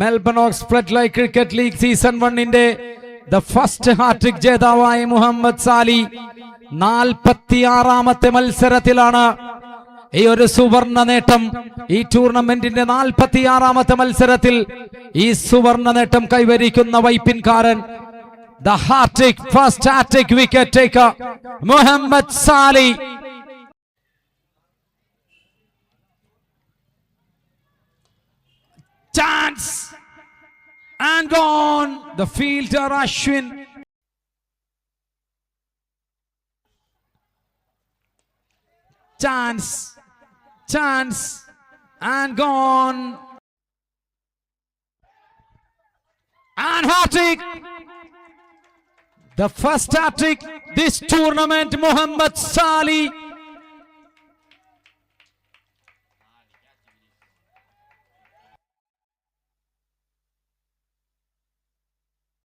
Melbourne oaks flood light cricket league season 1-ന്റെ the first hat-trick ജേതാവായ Muhammad Sally 46-ാമത്തെ മത്സരത്തിലാണ് ഈ ഒരു സുവർണ നേട്ടം. ഈ ടൂർണമെന്റിന്റെ 46-ാമത്തെ മത്സരത്തിൽ ഈ സുവർണ നേട്ടം കൈവരിക്കുന്ന വൈപ്പിൻകാരൻ, the hat-trick first hat-trick wicket taker Muhammad Sali. Chance and gone. The fielder Ashwin. Chance and gone. And hat-trick. The first hat-trick this tournament, Muhammad Sali.